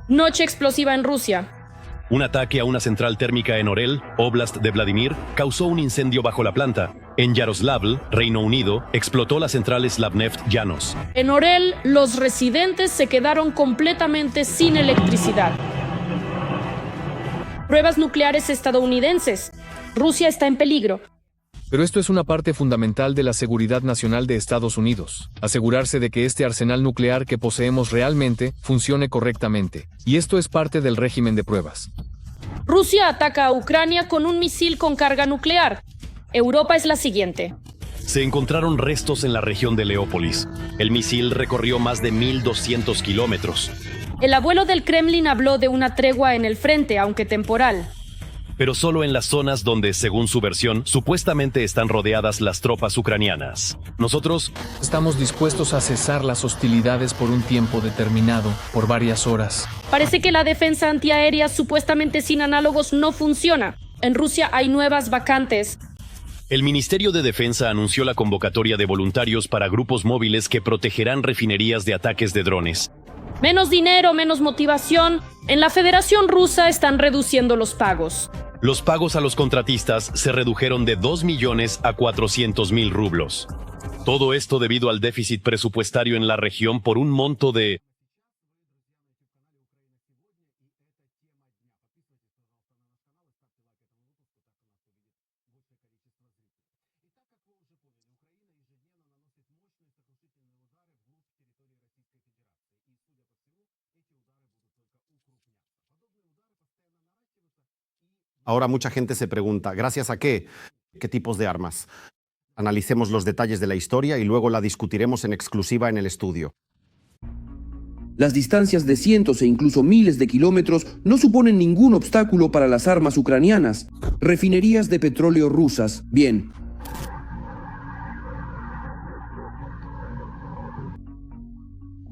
Noche explosiva en Rusia. Un ataque a una central térmica en Orel, Oblast de Vladimir, causó un incendio bajo la planta. En Yaroslavl, Reino Unido, explotó la central Slavneft Llanos. En Orel, los residentes se quedaron completamente sin electricidad. Pruebas nucleares estadounidenses. Rusia está en peligro. Pero esto es una parte fundamental de la seguridad nacional de Estados Unidos. Asegurarse de que este arsenal nuclear que poseemos realmente funcione correctamente. Y esto es parte del régimen de pruebas. Rusia ataca a Ucrania con un misil con carga nuclear. Europa es la siguiente. Se encontraron restos en la región de Leópolis. El misil recorrió más de 1.200 kilómetros. El abuelo del Kremlin habló de una tregua en el frente, aunque temporal. Pero solo en las zonas donde, según su versión, supuestamente están rodeadas las tropas ucranianas. Nosotros estamos dispuestos a cesar las hostilidades por un tiempo determinado, por varias horas. Parece que la defensa antiaérea supuestamente sin análogos no funciona. En Rusia hay nuevas vacantes. El Ministerio de Defensa anunció la convocatoria de voluntarios para grupos móviles que protegerán refinerías de ataques de drones. Menos dinero, menos motivación. En la Federación Rusa están reduciendo los pagos. Los pagos a los contratistas se redujeron de 2 millones a 400.000 rublos. Todo esto debido al déficit presupuestario en la región por un monto de... Ahora mucha gente se pregunta, ¿gracias a qué? ¿Qué tipos de armas? Analicemos los detalles de la historia y luego la discutiremos en exclusiva en el estudio. Las distancias de cientos e incluso miles de kilómetros no suponen ningún obstáculo para las armas ucranianas. Refinerías de petróleo rusas, bien.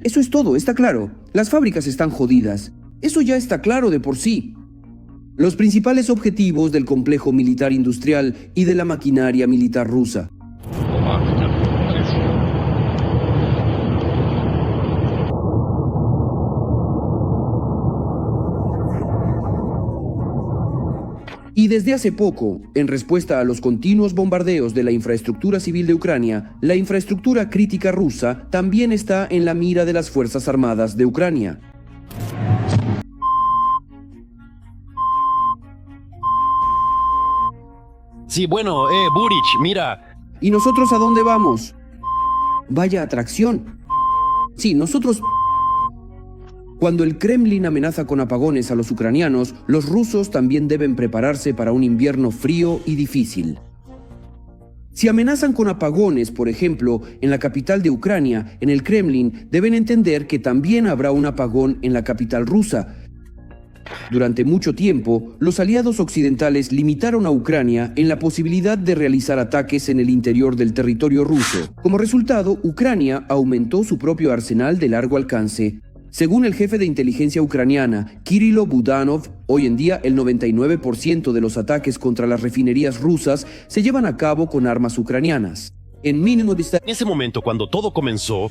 Eso es todo, está claro. Las fábricas están jodidas. Eso ya está claro de por sí. Los principales objetivos del complejo militar industrial y de la maquinaria militar rusa. Y desde hace poco, en respuesta a los continuos bombardeos de la infraestructura civil de Ucrania, la infraestructura crítica rusa también está en la mira de las Fuerzas Armadas de Ucrania. Sí, bueno, Burich, mira. ¿Y nosotros a dónde vamos? Vaya atracción. Sí, nosotros... Cuando el Kremlin amenaza con apagones a los ucranianos, los rusos también deben prepararse para un invierno frío y difícil. Si amenazan con apagones, por ejemplo, en la capital de Ucrania, en el Kremlin, deben entender que también habrá un apagón en la capital rusa. Durante mucho tiempo, los aliados occidentales limitaron a Ucrania en la posibilidad de realizar ataques en el interior del territorio ruso. Como resultado, Ucrania aumentó su propio arsenal de largo alcance. Según el jefe de inteligencia ucraniana, Kirilo Budanov, hoy en día el 99% de los ataques contra las refinerías rusas se llevan a cabo con armas ucranianas. En ese momento, cuando todo comenzó...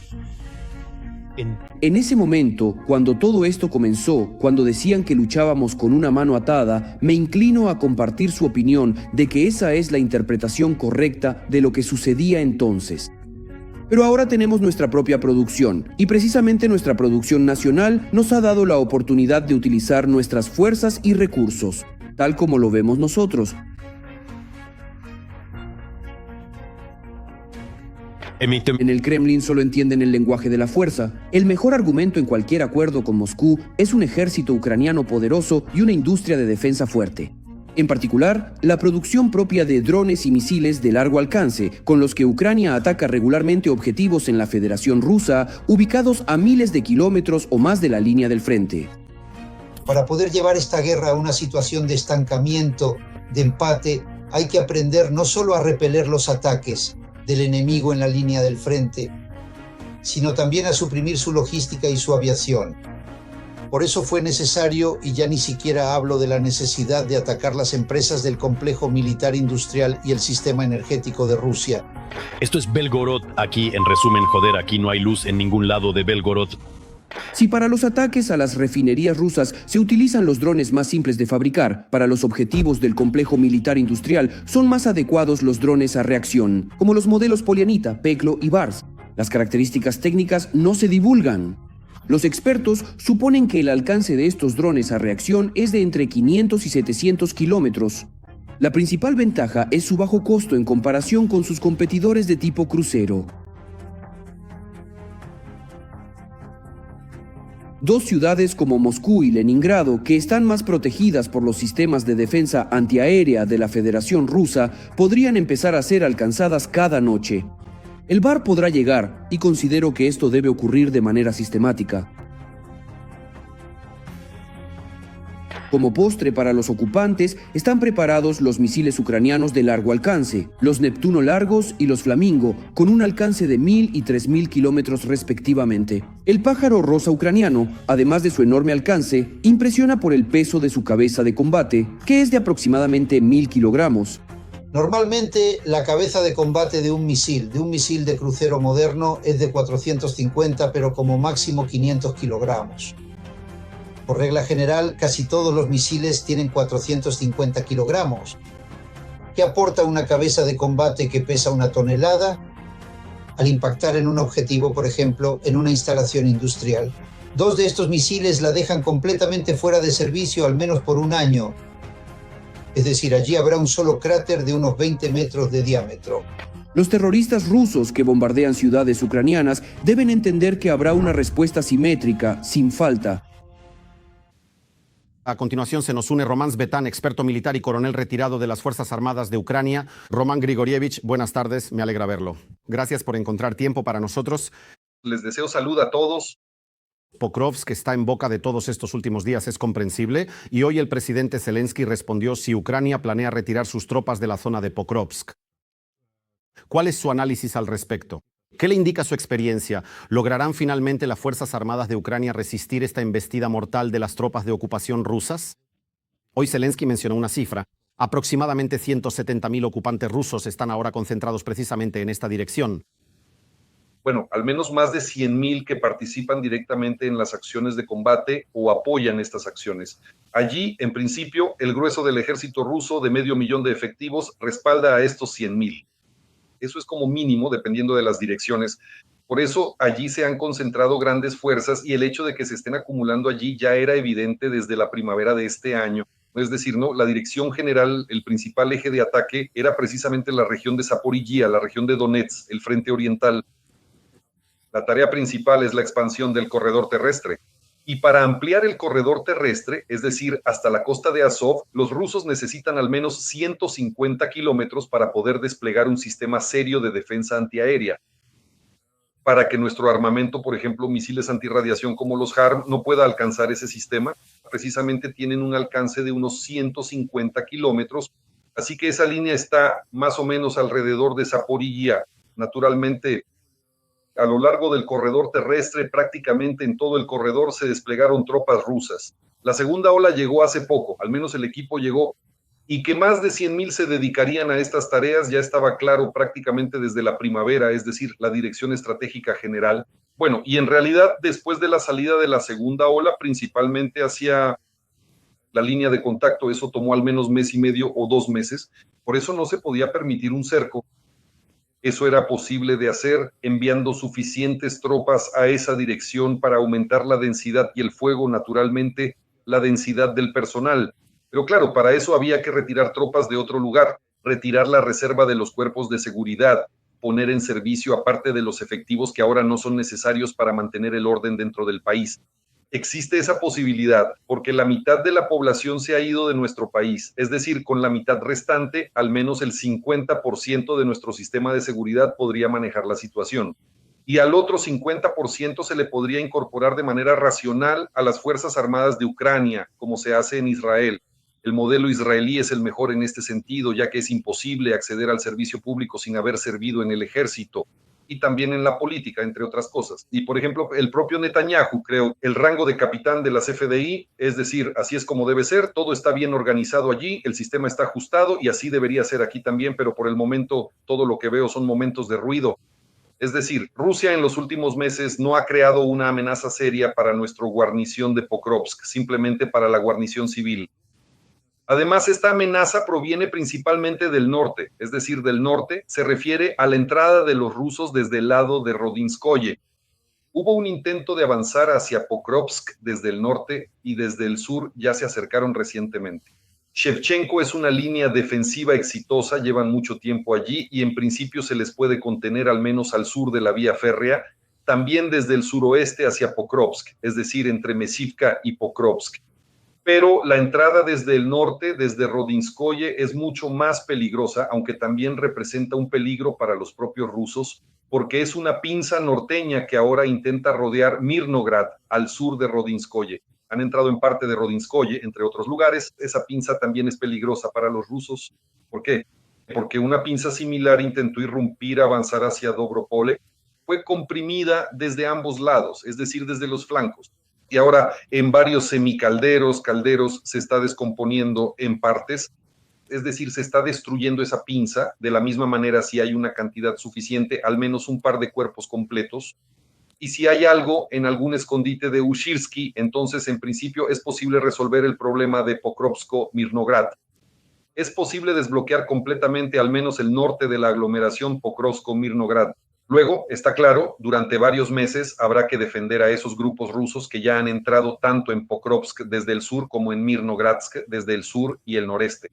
En ese momento, cuando todo esto comenzó, cuando decían que luchábamos con una mano atada, me inclino a compartir su opinión de que esa es la interpretación correcta de lo que sucedía entonces. Pero ahora tenemos nuestra propia producción, y precisamente nuestra producción nacional nos ha dado la oportunidad de utilizar nuestras fuerzas y recursos, tal como lo vemos nosotros. En el Kremlin solo entienden el lenguaje de la fuerza. El mejor argumento en cualquier acuerdo con Moscú es un ejército ucraniano poderoso y una industria de defensa fuerte. En particular, la producción propia de drones y misiles de largo alcance, con los que Ucrania ataca regularmente objetivos en la Federación Rusa, ubicados a miles de kilómetros o más de la línea del frente. Para poder llevar esta guerra a una situación de estancamiento, de empate, hay que aprender no solo a repeler los ataques del enemigo en la línea del frente, sino también a suprimir su logística y su aviación. Por eso fue necesario, y ya ni siquiera hablo de la necesidad de atacar las empresas del complejo militar industrial y el sistema energético de Rusia. Esto es Belgorod, aquí en resumen, joder, aquí no hay luz en ningún lado de Belgorod. Si para los ataques a las refinerías rusas se utilizan los drones más simples de fabricar, para los objetivos del complejo militar industrial son más adecuados los drones a reacción, como los modelos Polianita, Peklo y Bars. Las características técnicas no se divulgan. Los expertos suponen que el alcance de estos drones a reacción es de entre 500 y 700 kilómetros. La principal ventaja es su bajo costo en comparación con sus competidores de tipo crucero. Dos ciudades como Moscú y Leningrado, que están más protegidas por los sistemas de defensa antiaérea de la Federación Rusa, podrían empezar a ser alcanzadas cada noche. El VAR podrá llegar, y considero que esto debe ocurrir de manera sistemática. Como postre para los ocupantes, están preparados los misiles ucranianos de largo alcance, los Neptuno largos y los Flamingo, con un alcance de 1.000 y 3.000 kilómetros respectivamente. El pájaro rosa ucraniano, además de su enorme alcance, impresiona por el peso de su cabeza de combate, que es de aproximadamente 1.000 kilogramos. Normalmente la cabeza de combate de un misil de crucero moderno es de 450, pero como máximo 500 kilogramos. Por regla general, casi todos los misiles tienen 450 kilogramos. ¿Qué aporta una cabeza de combate que pesa 1 tonelada al impactar en un objetivo, por ejemplo, en una instalación industrial? 2 de estos misiles la dejan completamente fuera de servicio al menos por 1 año. Es decir, allí habrá un solo cráter de unos 20 metros de diámetro. Los terroristas rusos que bombardean ciudades ucranianas deben entender que habrá una respuesta simétrica, sin falta. A continuación se nos une Román Svetán, experto militar y coronel retirado de las Fuerzas Armadas de Ucrania. Román Grigorievich, buenas tardes, me alegra verlo. Gracias por encontrar tiempo para nosotros. Les deseo salud a todos. Pokrovsk, que está en boca de todos estos últimos días, es comprensible, y hoy el presidente Zelensky respondió si Ucrania planea retirar sus tropas de la zona de Pokrovsk. ¿Cuál es su análisis al respecto? ¿Qué le indica su experiencia? ¿Lograrán finalmente las Fuerzas Armadas de Ucrania resistir esta embestida mortal de las tropas de ocupación rusas? Hoy Zelensky mencionó una cifra. Aproximadamente 170.000 ocupantes rusos están ahora concentrados precisamente en esta dirección. Bueno, al menos más de 100.000 que participan directamente en las acciones de combate o apoyan estas acciones. Allí, en principio, el grueso del ejército ruso de 500.000 de efectivos respalda a estos 100.000. Eso es como mínimo, dependiendo de las direcciones. Por eso allí se han concentrado grandes fuerzas y el hecho de que se estén acumulando allí ya era evidente desde la primavera de este año. Es decir, ¿no? La dirección general, el principal eje de ataque era precisamente la región de Zaporizhia, la región de Donetsk, el frente oriental. La tarea principal es la expansión del corredor terrestre. Y para ampliar el corredor terrestre, es decir, hasta la costa de Azov, los rusos necesitan al menos 150 kilómetros para poder desplegar un sistema serio de defensa antiaérea. Para que nuestro armamento, por ejemplo, misiles antirradiación como los HARM, no pueda alcanzar ese sistema, precisamente tienen un alcance de unos 150 kilómetros, así que esa línea está más o menos alrededor de Zaporizhia. Naturalmente, a lo largo del corredor terrestre, prácticamente en todo el corredor se desplegaron tropas rusas. La segunda ola llegó hace poco, al menos el equipo llegó, y que más de 100.000 se dedicarían a estas tareas ya estaba claro prácticamente desde la primavera, es decir, la Dirección Estratégica General. Bueno, y en realidad después de la salida de la segunda ola, principalmente hacia la línea de contacto, eso tomó al menos 1.5 meses o 2 meses, por eso no se podía permitir un cerco. Eso era posible de hacer enviando suficientes tropas a esa dirección para aumentar la densidad y el fuego, naturalmente, la densidad del personal. Pero claro, para eso había que retirar tropas de otro lugar, retirar la reserva de los cuerpos de seguridad, poner en servicio aparte de los efectivos que ahora no son necesarios para mantener el orden dentro del país. Existe esa posibilidad porque la mitad de la población se ha ido de nuestro país, es decir, con la mitad restante, al menos el 50% de nuestro sistema de seguridad podría manejar la situación. Y al otro 50% se le podría incorporar de manera racional a las Fuerzas Armadas de Ucrania, como se hace en Israel. El modelo israelí es el mejor en este sentido, ya que es imposible acceder al servicio público sin haber servido en el ejército. Y también en la política, entre otras cosas. Y, por ejemplo, el propio Netanyahu, creo, el rango de capitán de las FDI, es decir, así es como debe ser, todo está bien organizado allí, el sistema está ajustado y así debería ser aquí también, pero por el momento todo lo que veo son momentos de ruido. Es decir, Rusia en los últimos meses no ha creado una amenaza seria para nuestra guarnición de Pokrovsk, simplemente para la guarnición civil. Además, esta amenaza proviene principalmente del norte, es decir, del norte se refiere a la entrada de los rusos desde el lado de Rodinskoye. Hubo un intento de avanzar hacia Pokrovsk desde el norte y desde el sur ya se acercaron recientemente. Shevchenko es una línea defensiva exitosa, llevan mucho tiempo allí y en principio se les puede contener al menos al sur de la vía férrea, también desde el suroeste hacia Pokrovsk, es decir, entre Mesivka y Pokrovsk. Pero la entrada desde el norte, desde Rodinskoye, es mucho más peligrosa, aunque también representa un peligro para los propios rusos, porque es una pinza norteña que ahora intenta rodear Mirnograd, al sur de Rodinskoye. Han entrado en parte de Rodinskoye, entre otros lugares. Esa pinza también es peligrosa para los rusos. ¿Por qué? Porque una pinza similar intentó irrumpir, avanzar hacia Dobropole, fue comprimida desde ambos lados, es decir, desde los flancos. Y ahora en varios semicalderos, calderos, se está descomponiendo en partes, es decir, se está destruyendo esa pinza. De la misma manera, si hay una cantidad suficiente, al menos un par de cuerpos completos. Y si hay algo en algún escondite de Ushirsky, entonces en principio es posible resolver el problema de Pokrovsko-Mirnograd. Es posible desbloquear completamente al menos el norte de la aglomeración Pokrovsko-Mirnograd. Luego, está claro, durante varios meses habrá que defender a esos grupos rusos que ya han entrado tanto en Pokrovsk desde el sur como en Mirnogradsk desde el sur y el noreste.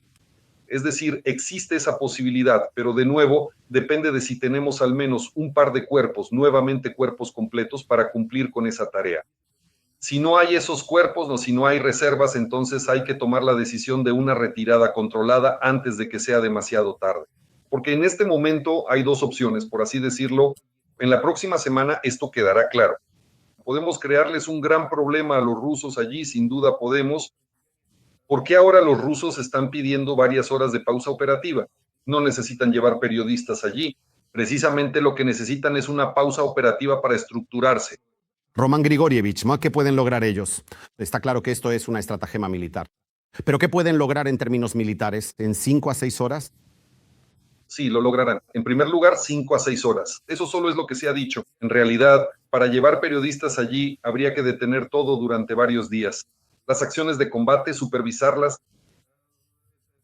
Es decir, existe esa posibilidad, pero de nuevo depende de si tenemos al menos un par de cuerpos, nuevamente cuerpos completos, para cumplir con esa tarea. Si no hay esos cuerpos o si no hay reservas, entonces hay que tomar la decisión de una retirada controlada antes de que sea demasiado tarde. Porque en este momento hay dos opciones, por así decirlo. En la próxima semana esto quedará claro. Podemos crearles un gran problema a los rusos allí, sin duda podemos. ¿Por qué ahora los rusos están pidiendo varias horas de pausa operativa? No necesitan llevar periodistas allí. Precisamente lo que necesitan es una pausa operativa para estructurarse. Román Grigorievich, ¿qué pueden lograr ellos? Está claro que esto es una estratagema militar. ¿Pero qué pueden lograr en términos militares? ¿En 5 a 6 horas? Sí, lo lograrán. En primer lugar, 5 a 6 horas. Eso solo es lo que se ha dicho. En realidad, para llevar periodistas allí, habría que detener todo durante varios días. Las acciones de combate, supervisarlas,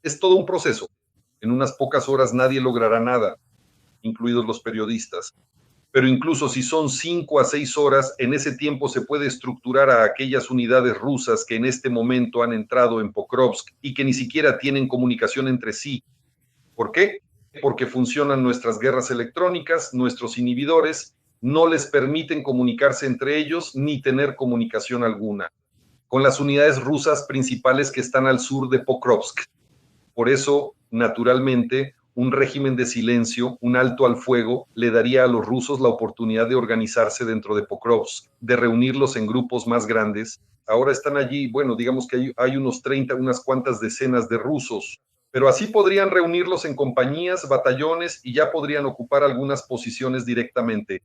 es todo un proceso. En unas pocas horas nadie logrará nada, incluidos los periodistas. Pero incluso si son 5 a 6 horas, en ese tiempo se puede estructurar a aquellas unidades rusas que en este momento han entrado en Pokrovsk y que ni siquiera tienen comunicación entre sí. ¿Por qué? Porque funcionan nuestras guerras electrónicas, nuestros inhibidores, no les permiten comunicarse entre ellos ni tener comunicación alguna con las unidades rusas principales que están al sur de Pokrovsk. Por eso, naturalmente, un régimen de silencio, un alto al fuego, le daría a los rusos la oportunidad de organizarse dentro de Pokrovsk, de reunirlos en grupos más grandes. Ahora están allí, bueno, digamos que hay unos 30, unas cuantas decenas de rusos, pero así podrían reunirlos en compañías, batallones y ya podrían ocupar algunas posiciones directamente.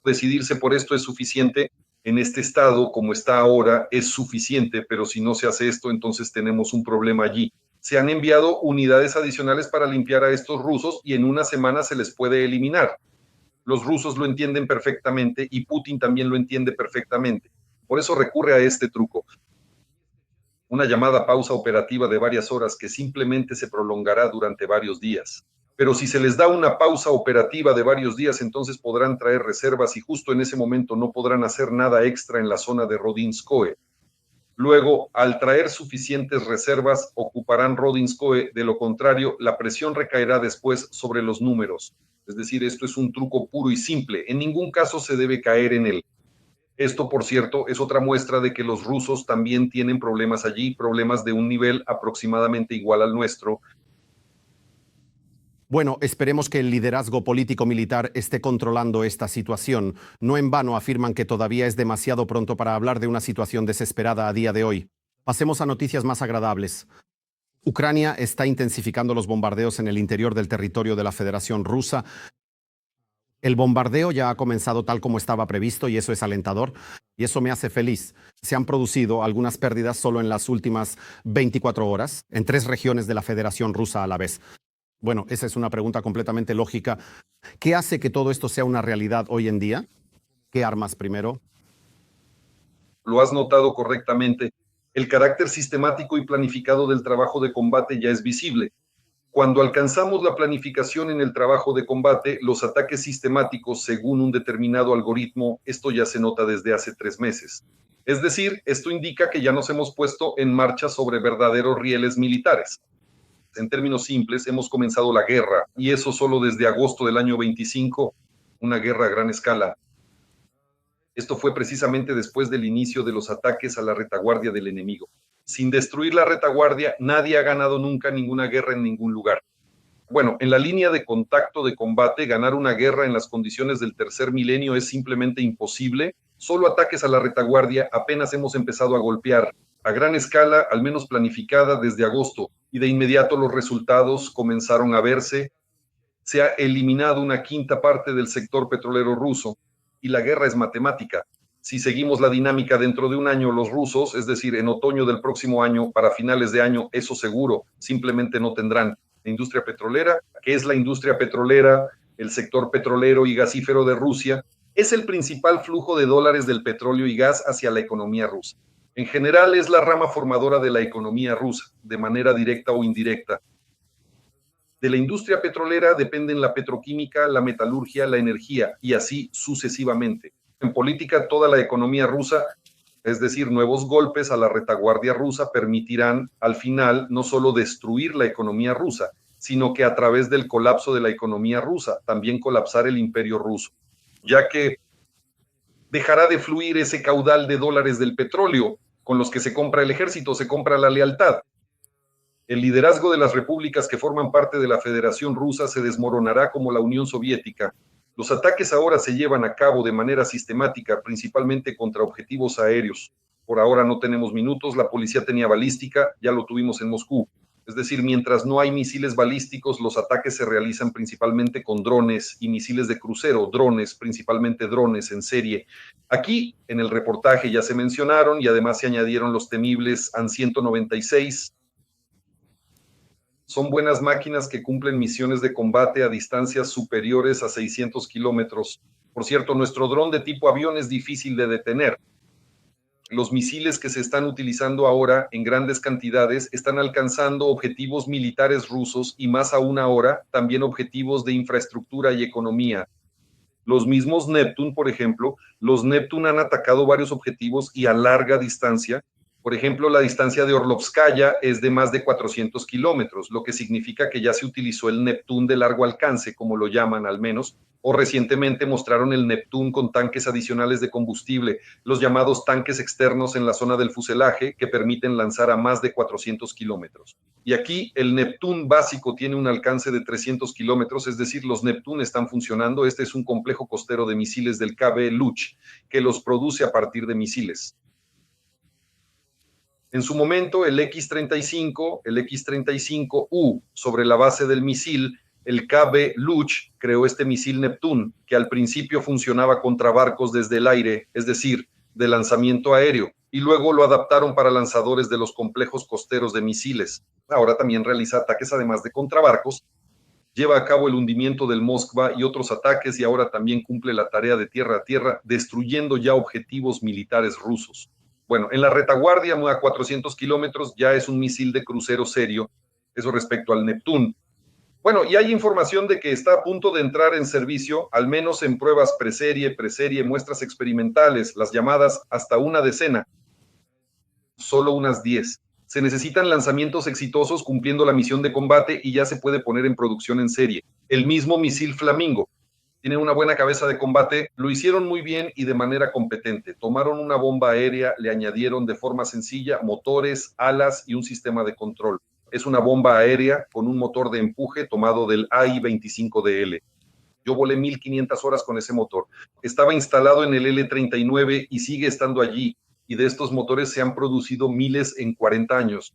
Decidirse por esto es suficiente. En este estado, como está ahora, es suficiente, pero si no se hace esto, entonces tenemos un problema allí. Se han enviado unidades adicionales para limpiar a estos rusos y en una semana se les puede eliminar. Los rusos lo entienden perfectamente y Putin también lo entiende perfectamente. Por eso recurre a este truco. Una llamada pausa operativa de varias horas que simplemente se prolongará durante varios días. Pero si se les da una pausa operativa de varios días, entonces podrán traer reservas y justo en ese momento no podrán hacer nada extra en la zona de Rodinskoye. Luego, al traer suficientes reservas, ocuparán Rodinskoye. De lo contrario, la presión recaerá después sobre los números. Es decir, esto es un truco puro y simple. En ningún caso se debe caer en él. Esto, por cierto, es otra muestra de que los rusos también tienen problemas allí, problemas de un nivel aproximadamente igual al nuestro. Bueno, esperemos que el liderazgo político-militar esté controlando esta situación. No en vano afirman que todavía es demasiado pronto para hablar de una situación desesperada a día de hoy. Pasemos a noticias más agradables. Ucrania está intensificando los bombardeos en el interior del territorio de la Federación Rusa. El bombardeo ya ha comenzado tal como estaba previsto y eso es alentador y eso me hace feliz. Se han producido algunas pérdidas solo en las últimas 24 horas en 3 regiones de la Federación Rusa a la vez. Bueno, esa es una pregunta completamente lógica. ¿Qué hace que todo esto sea una realidad hoy en día? ¿Qué armas primero? Lo has notado correctamente. El carácter sistemático y planificado del trabajo de combate ya es visible. Cuando alcanzamos la planificación en el trabajo de combate, los ataques sistemáticos según un determinado algoritmo, esto ya se nota desde hace 3 meses. Es decir, esto indica que ya nos hemos puesto en marcha sobre verdaderos rieles militares. En términos simples, hemos comenzado la guerra, y eso solo desde agosto del año 25, una guerra a gran escala. Esto fue precisamente después del inicio de los ataques a la retaguardia del enemigo. Sin destruir la retaguardia, nadie ha ganado nunca ninguna guerra en ningún lugar. Bueno, en la línea de contacto de combate, ganar una guerra en las condiciones del tercer milenio es simplemente imposible. Solo ataques a la retaguardia, apenas hemos empezado a golpear a gran escala, al menos planificada desde agosto, y de inmediato los resultados comenzaron a verse. Se ha eliminado una quinta parte del sector petrolero ruso, y la guerra es matemática. Si seguimos la dinámica dentro de un año, los rusos, es decir, en otoño del próximo año, para finales de año, eso seguro, simplemente no tendrán la industria petrolera. ¿Qué es la industria petrolera? El sector petrolero y gasífero de Rusia es el principal flujo de dólares del petróleo y gas hacia la economía rusa. En general es la rama formadora de la economía rusa, de manera directa o indirecta. De la industria petrolera dependen la petroquímica, la metalurgia, la energía y así sucesivamente. En política, toda la economía rusa, es decir, nuevos golpes a la retaguardia rusa permitirán al final no solo destruir la economía rusa, sino que a través del colapso de la economía rusa, también colapsar el imperio ruso, ya que dejará de fluir ese caudal de dólares del petróleo con los que se compra el ejército, se compra la lealtad. El liderazgo de las repúblicas que forman parte de la Federación Rusa se desmoronará como la Unión Soviética. Los ataques ahora se llevan a cabo de manera sistemática, principalmente contra objetivos aéreos. Por ahora no tenemos minutos, la policía tenía balística, ya lo tuvimos en Moscú. Es decir, mientras no hay misiles balísticos, los ataques se realizan principalmente con drones y misiles de crucero, drones, principalmente drones en serie. Aquí, en el reportaje ya se mencionaron y además se añadieron los temibles AN-196. Son buenas máquinas que cumplen misiones de combate a distancias superiores a 600 kilómetros. Por cierto, nuestro dron de tipo avión es difícil de detener. Los misiles que se están utilizando ahora en grandes cantidades están alcanzando objetivos militares rusos y más aún ahora también objetivos de infraestructura y economía. Los mismos Neptune, por ejemplo, los Neptune han atacado varios objetivos y a larga distancia. Por ejemplo, la distancia de Orlovskaya es de más de 400 kilómetros, lo que significa que ya se utilizó el Neptune de largo alcance, como lo llaman al menos, o recientemente mostraron el Neptune con tanques adicionales de combustible, los llamados tanques externos en la zona del fuselaje, que permiten lanzar a más de 400 kilómetros. Y aquí el Neptune básico tiene un alcance de 300 kilómetros, es decir, los Neptune están funcionando. Este es un complejo costero de misiles del KB Luch, que los produce a partir de misiles. En su momento, el X-35U, sobre la base del misil, el KB Luch creó este misil Neptune, que al principio funcionaba contra barcos desde el aire, es decir, de lanzamiento aéreo, y luego lo adaptaron para lanzadores de los complejos costeros de misiles. Ahora también realiza ataques además de contra barcos, lleva a cabo el hundimiento del Moskva y otros ataques, y ahora también cumple la tarea de tierra a tierra, destruyendo ya objetivos militares rusos. Bueno, en la retaguardia a 400 kilómetros ya es un misil de crucero serio, eso respecto al Neptune. Bueno, y hay información de que está a punto de entrar en servicio, al menos en pruebas preserie, muestras experimentales, las llamadas hasta una decena, solo unas 10. Se necesitan lanzamientos exitosos cumpliendo la misión de combate y ya se puede poner en producción en serie. El mismo misil Flamingo tiene una buena cabeza de combate, lo hicieron muy bien y de manera competente. Tomaron una bomba aérea, le añadieron de forma sencilla motores, alas y un sistema de control. Es una bomba aérea con un motor de empuje tomado del AI-25DL. Yo volé 1500 horas con ese motor. Estaba instalado en el L-39 y sigue estando allí. Y de estos motores se han producido miles en 40 años,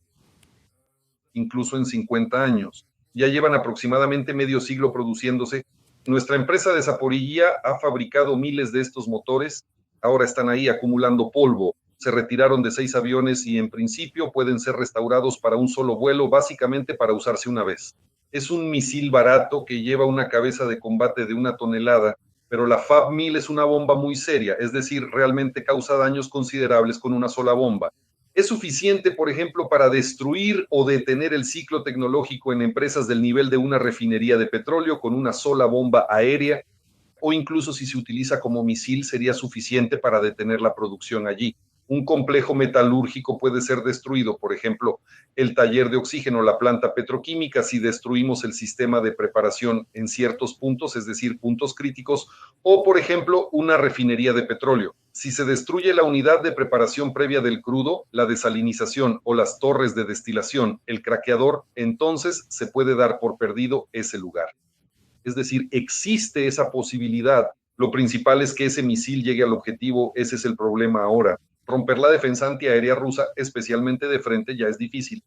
incluso en 50 años. Ya llevan aproximadamente medio siglo produciéndose. Nuestra empresa de Zaporiyia ha fabricado miles de estos motores, ahora están ahí acumulando polvo. se retiraron de 6 aviones y en principio pueden ser restaurados para un solo vuelo, básicamente para usarse una vez. Es un misil barato que lleva una cabeza de combate de 1 tonelada, pero la FAB-1000 es una bomba muy seria, es decir, realmente causa daños considerables con una sola bomba. Es suficiente, por ejemplo, para destruir o detener el ciclo tecnológico en empresas del nivel de una refinería de petróleo con una sola bomba aérea, o incluso si se utiliza como misil sería suficiente para detener la producción allí. Un complejo metalúrgico puede ser destruido, por ejemplo, el taller de oxígeno, la planta petroquímica, si destruimos el sistema de preparación en ciertos puntos, es decir, puntos críticos, o, por ejemplo, una refinería de petróleo. Si se destruye la unidad de preparación previa del crudo, la desalinización o las torres de destilación, el craqueador, entonces se puede dar por perdido ese lugar. Es decir, existe esa posibilidad. Lo principal es que ese misil llegue al objetivo, ese es el problema ahora. Romper la defensa antiaérea rusa, especialmente de frente, ya es difícil.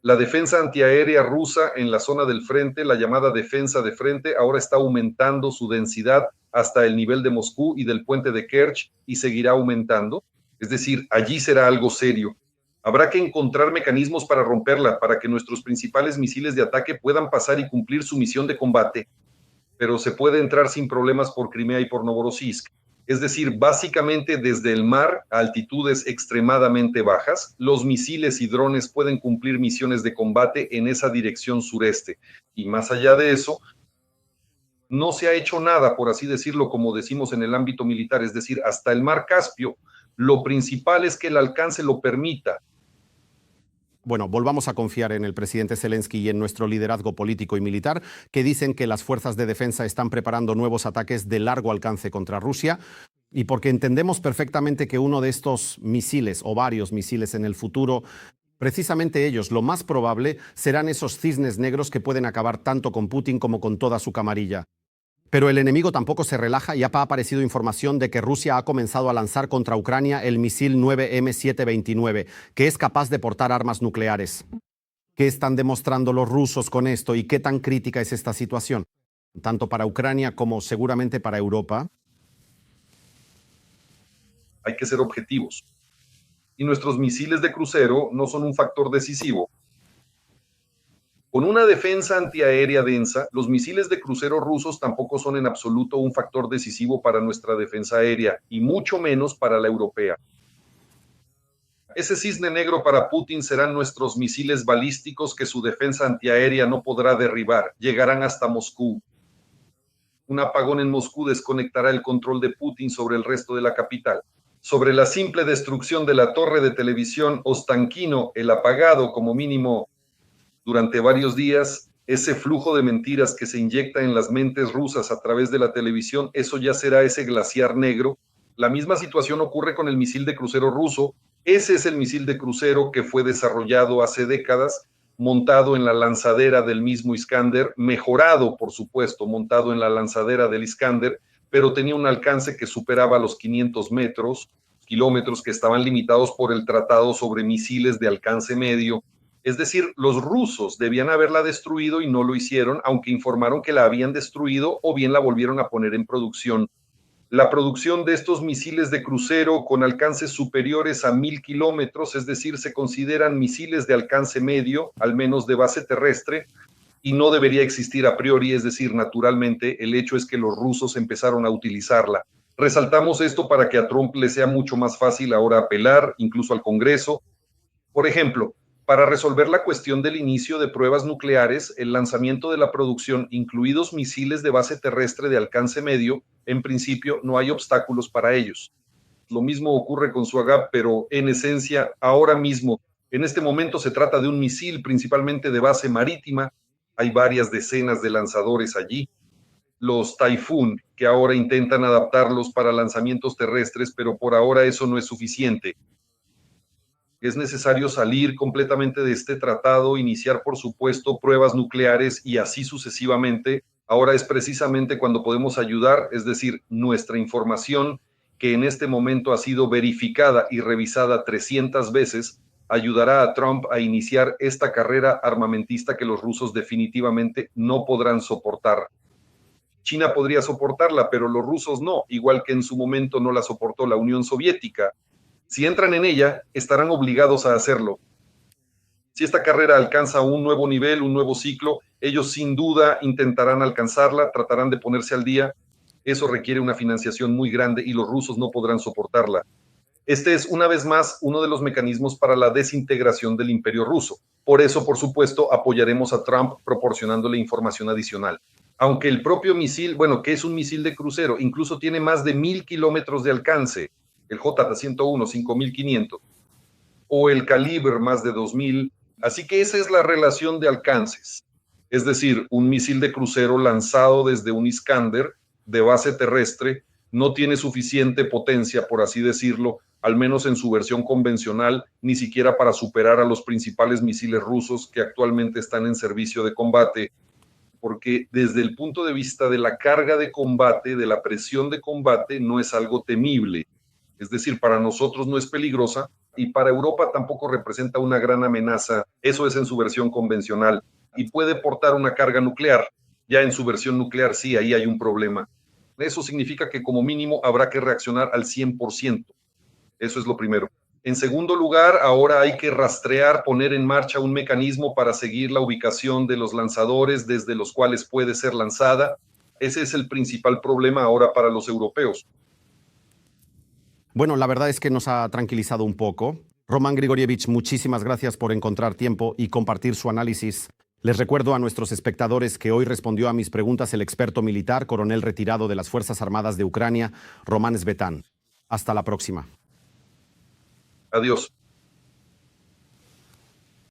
La defensa antiaérea rusa en la zona del frente, la llamada defensa de frente, ahora está aumentando su densidad hasta el nivel de Moscú y del puente de Kerch y seguirá aumentando. Es decir, allí será algo serio. Habrá que encontrar mecanismos para romperla, para que nuestros principales misiles de ataque puedan pasar y cumplir su misión de combate, pero se puede entrar sin problemas por Crimea y por Novorossiysk. Es decir, básicamente desde el mar a altitudes extremadamente bajas, los misiles y drones pueden cumplir misiones de combate en esa dirección sureste. Y más allá de eso, no se ha hecho nada, por así decirlo, como decimos en el ámbito militar, es decir, hasta el mar Caspio, lo principal es que el alcance lo permita. Bueno, volvamos a confiar en el presidente Zelensky y en nuestro liderazgo político y militar, que dicen que las fuerzas de defensa están preparando nuevos ataques de largo alcance contra Rusia, y porque entendemos perfectamente que uno de estos misiles o varios misiles en el futuro, precisamente ellos, lo más probable, serán esos cisnes negros que pueden acabar tanto con Putin como con toda su camarilla. Pero el enemigo tampoco se relaja y ha aparecido información de que Rusia ha comenzado a lanzar contra Ucrania el misil 9M729, que es capaz de portar armas nucleares. ¿Qué están demostrando los rusos con esto y qué tan crítica es esta situación? Tanto para Ucrania como seguramente para Europa. Hay que ser objetivos. Y nuestros misiles de crucero no son un factor decisivo. Con una defensa antiaérea densa, los misiles de crucero rusos tampoco son en absoluto un factor decisivo para nuestra defensa aérea, y mucho menos para la europea. Ese cisne negro para Putin serán nuestros misiles balísticos que su defensa antiaérea no podrá derribar, llegarán hasta Moscú. Un apagón en Moscú desconectará el control de Putin sobre el resto de la capital. Sobre la simple destrucción de la torre de televisión Ostankino, el apagado como mínimo durante varios días, ese flujo de mentiras que se inyecta en las mentes rusas a través de la televisión, eso ya será ese glaciar negro. La misma situación ocurre con el misil de crucero ruso. Ese es el misil de crucero que fue desarrollado hace décadas, montado en la lanzadera del mismo Iskander, mejorado, por supuesto, montado en la lanzadera del Iskander, pero tenía un alcance que superaba los 500 kilómetros, que estaban limitados por el Tratado sobre Misiles de Alcance Medio. Es decir, los rusos debían haberla destruido y no lo hicieron, aunque informaron que la habían destruido o bien la volvieron a poner en producción. La producción de estos misiles de crucero con alcances superiores a 1000 kilómetros, es decir, se consideran misiles de alcance medio, al menos de base terrestre, y no debería existir a priori, es decir, naturalmente, el hecho es que los rusos empezaron a utilizarla. Resaltamos esto para que a Trump le sea mucho más fácil ahora apelar, incluso al Congreso. Por ejemplo, para resolver la cuestión del inicio de pruebas nucleares, el lanzamiento de la producción, incluidos misiles de base terrestre de alcance medio, en principio no hay obstáculos para ellos. Lo mismo ocurre con Suagab, pero en esencia, ahora mismo, en este momento se trata de un misil principalmente de base marítima. Hay varias decenas de lanzadores allí. Los Typhoon, que ahora intentan adaptarlos para lanzamientos terrestres, pero por ahora eso no es suficiente. Es necesario salir completamente de este tratado, iniciar, por supuesto, pruebas nucleares y así sucesivamente. Ahora es precisamente cuando podemos ayudar, es decir, nuestra información, que en este momento ha sido verificada y revisada 300 veces, ayudará a Trump a iniciar esta carrera armamentista que los rusos definitivamente no podrán soportar. China podría soportarla, pero los rusos no, igual que en su momento no la soportó la Unión Soviética. Si entran en ella, estarán obligados a hacerlo. Si esta carrera alcanza un nuevo nivel, un nuevo ciclo, ellos sin duda intentarán alcanzarla, tratarán de ponerse al día. Eso requiere una financiación muy grande y los rusos no podrán soportarla. Este es, una vez más, uno de los mecanismos para la desintegración del imperio ruso. Por eso, por supuesto, apoyaremos a Trump proporcionándole información adicional. Aunque el propio misil, bueno, que es un misil de crucero, incluso tiene más de 1000 kilómetros de alcance, el JT-101, 5500, o el Calibre, más de 2000. Así que esa es la relación de alcances. Es decir, un misil de crucero lanzado desde un Iskander de base terrestre no tiene suficiente potencia, por así decirlo, al menos en su versión convencional, ni siquiera para superar a los principales misiles rusos que actualmente están en servicio de combate, porque desde el punto de vista de la carga de combate, de la presión de combate, no es algo temible. Es decir, para nosotros no es peligrosa y para Europa tampoco representa una gran amenaza. Eso es en su versión convencional y puede portar una carga nuclear. Ya en su versión nuclear sí, ahí hay un problema. Eso significa que como mínimo habrá que reaccionar al 100%. Eso es lo primero. En segundo lugar, ahora hay que rastrear, poner en marcha un mecanismo para seguir la ubicación de los lanzadores desde los cuales puede ser lanzada. Ese es el principal problema ahora para los europeos. Bueno, la verdad es que nos ha tranquilizado un poco. Román Grigorievich, muchísimas gracias por encontrar tiempo y compartir su análisis. Les recuerdo a nuestros espectadores que hoy respondió a mis preguntas el experto militar, coronel retirado de las Fuerzas Armadas de Ucrania, Román Svetán. Hasta la próxima. Adiós.